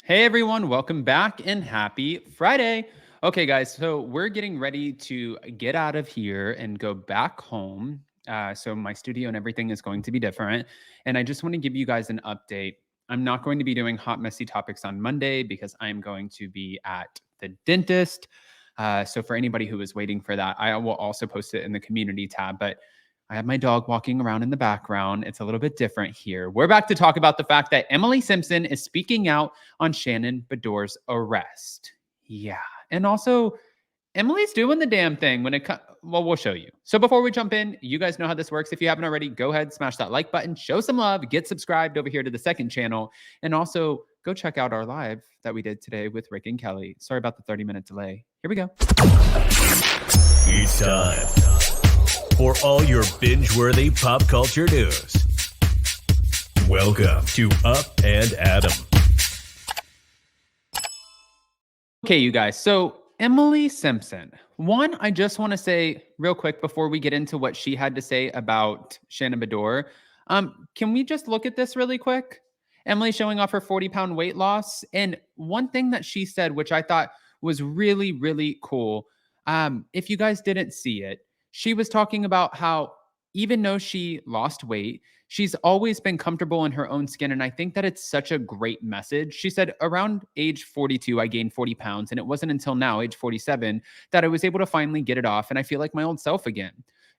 Hey everyone, welcome back and happy Friday. Okay, guys, so we're getting ready to get out of here and go back home. So my studio and everything is going to be different. And I just want to give you guys an update. I'm not going to be doing hot, messy topics on Monday because I'm going to be at the dentist. So for anybody who is waiting for that, I will also post it in the community tab. But I have my dog walking around in the background. It's a little bit different here. We're back to talk about the fact that Emily Simpson is speaking out on Shannon Beador's arrest. Yeah. And also, Emily's doing the damn thing when it comes. Well, we'll show you. So before we jump in, you guys know how this works. If you haven't already, go ahead, smash that like button, show some love, get subscribed over here to the second channel, and also go check out our live that we did today with Rick and Kelly. Sorry about the 30-minute delay. Here we go. It's time for all your binge-worthy pop culture news. Welcome to Up and Adam. Okay, you guys. So Emily Simpson. One, I just want to say real quick before we get into what she had to say about Shannon Beador. Can we just look at this really quick? Emily showing off her 40-pound weight loss. And one thing that she said, which I thought was really, really cool. If you guys didn't see it, she was talking about how even though she lost weight, she's always been comfortable in her own skin. And I think that it's such a great message. She said, around age 42, I gained 40 pounds. And it wasn't until now, age 47, that I was able to finally get it off. And I feel like my old self again.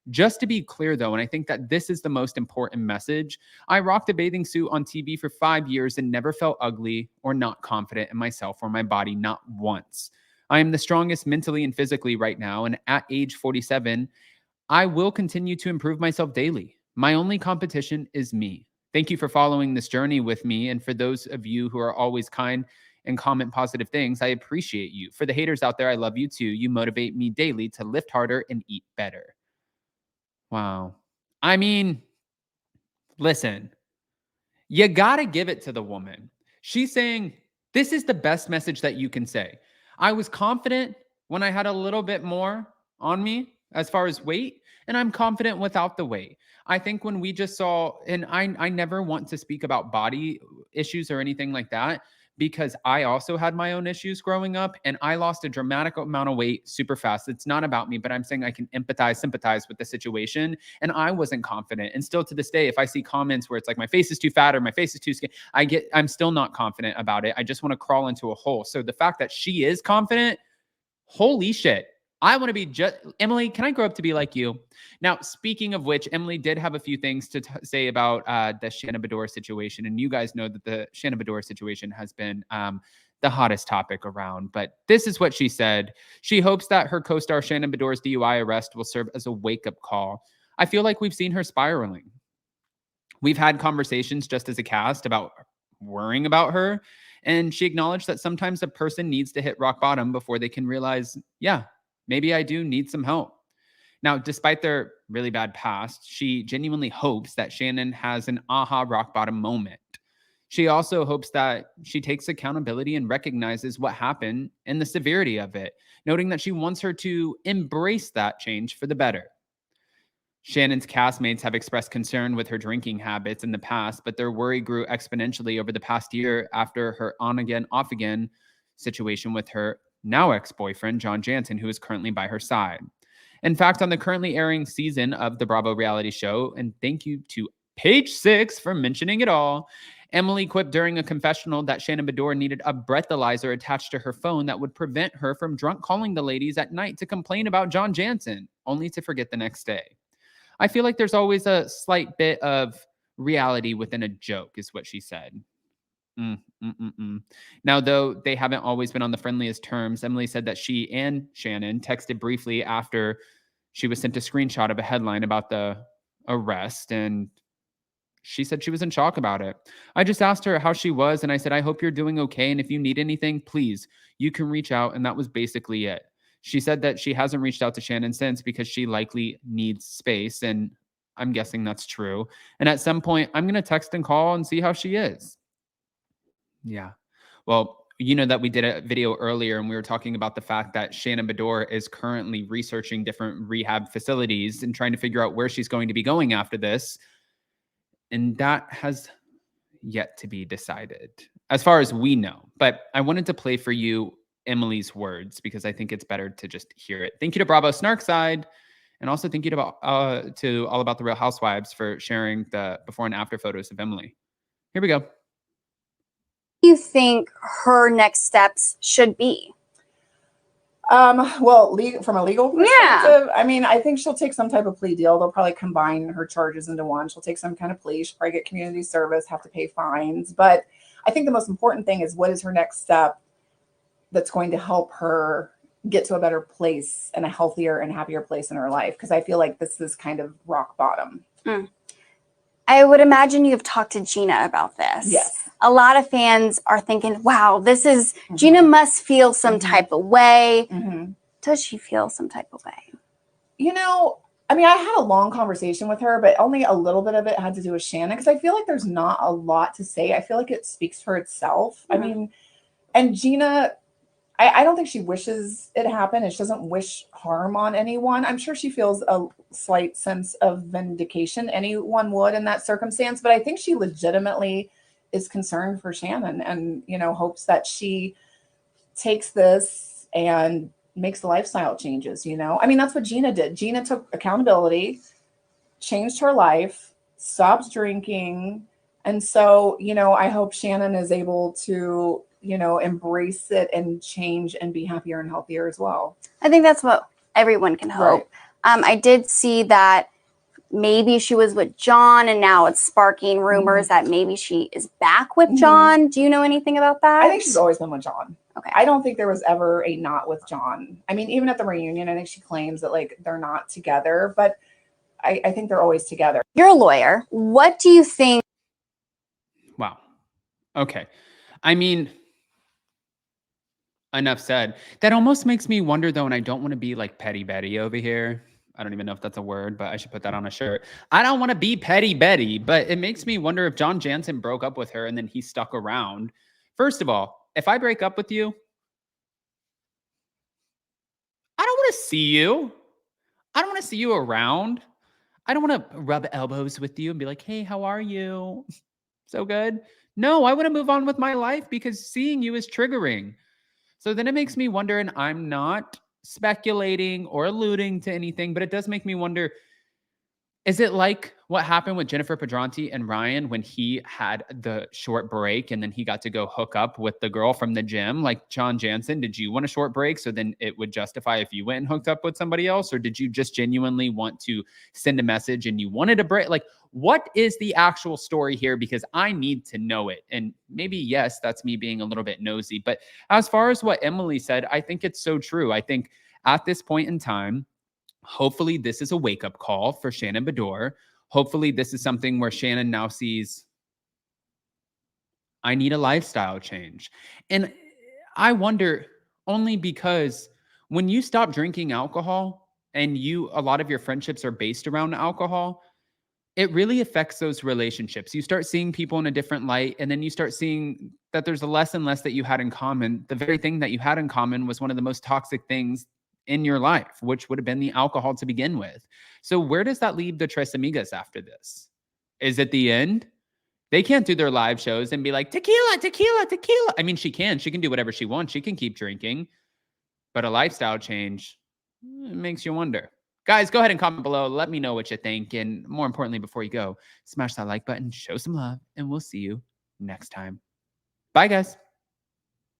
Just to be clear, though, and I think that this is the most important message, I rocked a bathing suit on TV for 5 years and never felt ugly or not confident in myself or my body, not once. I am the strongest mentally and physically right now. And at age 47, I will continue to improve myself daily. My only competition is me. Thank you for following this journey with me. And for those of you who are always kind and comment positive things, I appreciate you. For the haters out there, I love you too. You motivate me daily to lift harder and eat better. Wow. I mean, listen, you got to give it to the woman. She's saying, this is the best message that you can say. I was confident when I had a little bit more on me as far as weight, and I'm confident without the weight. I think when we just saw, and I never want to speak about body issues or anything like that, because I also had my own issues growing up and I lost a dramatic amount of weight super fast. It's not about me, but I'm saying I can empathize, sympathize with the situation. And I wasn't confident. And still to this day, if I see comments where it's like my face is too fat or my face is too skinny, I'm still not confident about it. I just want to crawl into a hole. So the fact that she is confident, holy shit. I want to be just, Emily, can I grow up to be like you? Now, speaking of which, Emily did have a few things to say about the Shannon Beador situation. And you guys know that the Shannon Beador situation has been the hottest topic around. But this is what she said. She hopes that her co-star Shannon Beador's DUI arrest will serve as a wake-up call. I feel like we've seen her spiraling. We've had conversations just as a cast about worrying about her. And she acknowledged that sometimes a person needs to hit rock bottom before they can realize, yeah, maybe I do need some help. Now, despite their really bad past, she genuinely hopes that Shannon has an aha rock bottom moment. She also hopes that she takes accountability and recognizes what happened and the severity of it, noting that she wants her to embrace that change for the better. Shannon's castmates have expressed concern with her drinking habits in the past, but their worry grew exponentially over the past year after her on-again, off-again situation with her now ex-boyfriend, John Jansen, who is currently by her side. In fact, on the currently airing season of the Bravo reality show, and thank you to Page 6 for mentioning it all, Emily quipped during a confessional that Shannon Beador needed a breathalyzer attached to her phone that would prevent her from drunk calling the ladies at night to complain about John Jansen, only to forget the next day. I feel like there's always a slight bit of reality within a joke, is what she said. Now, though they haven't always been on the friendliest terms, Emily said that she and Shannon texted briefly after she was sent a screenshot of a headline about the arrest, and she said she was in shock about it. I just asked her how she was, and I said, I hope you're doing okay, and if you need anything, please, you can reach out, and that was basically it. She said that she hasn't reached out to Shannon since because she likely needs space, and I'm guessing that's true. And at some point, I'm going to text and call and see how she is. Yeah. Well, you know that we did a video earlier and we were talking about the fact that Shannon Beador is currently researching different rehab facilities and trying to figure out where she's going to be going after this. And that has yet to be decided, as far as we know. But I wanted to play for you Emily's words because I think it's better to just hear it. Thank you to Bravo Snarkside. And also thank you to All About the Real Housewives for sharing the before and after photos of Emily. Here we go. What do you think her next steps should be? Well, from a legal perspective, I mean, I think she'll take some type of plea deal. They'll probably combine her charges into one. She'll take some kind of plea. She'll probably get community service, have to pay fines. But I think the most important thing is what is her next step that's going to help her get to a better place and a healthier and happier place in her life. Because I feel like this is kind of rock bottom. I would imagine you've talked to Gina about this. Yes. A lot of fans are thinking, wow, this is, Gina must feel some type of way. Does she feel some type of way? You know, I mean, I had a long conversation with her, but only a little bit of it had to do with Shannon because I feel like there's not a lot to say. I feel like it speaks for itself. I mean, and Gina, I don't think she wishes it happened. She doesn't wish harm on anyone. I'm sure she feels a slight sense of vindication. Anyone would in that circumstance, but I think she legitimately is concerned for Shannon and, you know, hopes that she takes this and makes the lifestyle changes, you know? I mean, that's what Gina did. Gina took accountability, changed her life, stopped drinking. And so, you know, I hope Shannon is able to, you know, embrace it and change and be happier and healthier as well. I think that's what everyone can hope. I did see that maybe she was with John and now it's sparking rumors that maybe she is back with John. Do you know anything about that? I think she's always been with John. Okay. I don't think there was ever a not with John. I mean, even at the reunion, I think she claims that like they're not together, but I think they're always together. You're a lawyer. What do you think? Wow. Okay. I mean, enough said. That almost makes me wonder though, and I don't want to be like Petty Betty over here. I don't even know if that's a word, but I should put that on a shirt. I don't want to be Petty Betty, but it makes me wonder if John Jansen broke up with her and then he stuck around. First of all, if I break up with you, I don't want to see you. I don't want to see you around. I don't want to rub elbows with you and be like, hey, how are you? So good. No, I want to move on with my life because seeing you is triggering. So then it makes me wonder, and I'm not speculating or alluding to anything, but it does make me wonder, is it like what happened with Jennifer Pedranti and Ryan when he had the short break and then he got to go hook up with the girl from the gym? Like John Jansen, did you want a short break so then it would justify if you went and hooked up with somebody else? Or did you just genuinely want to send a message and you wanted a break? Like, what is the actual story here? Because I need to know it. And maybe, yes, that's me being a little bit nosy. But as far as what Emily said, I think it's so true. I think at this point in time, hopefully this is a wake-up call for Shannon Beador. Hopefully this is something where Shannon now sees, I need a lifestyle change. And I wonder, only because when you stop drinking alcohol and a lot of your friendships are based around alcohol, it really affects those relationships. You start seeing people in a different light, and then you start seeing that there's a less and less that you had in common. The very thing that you had in common was one of the most toxic things in your life, which would have been the alcohol to begin with. So where does that leave the Tres Amigas after this? Is it the end? They can't do their live shows and be like, tequila, tequila, tequila. I mean, she can do whatever she wants. She can keep drinking, but a lifestyle change, it makes you wonder. Guys, go ahead and comment below. Let me know what you think. And more importantly, before you go, smash that like button, show some love, and we'll see you next time. Bye, guys.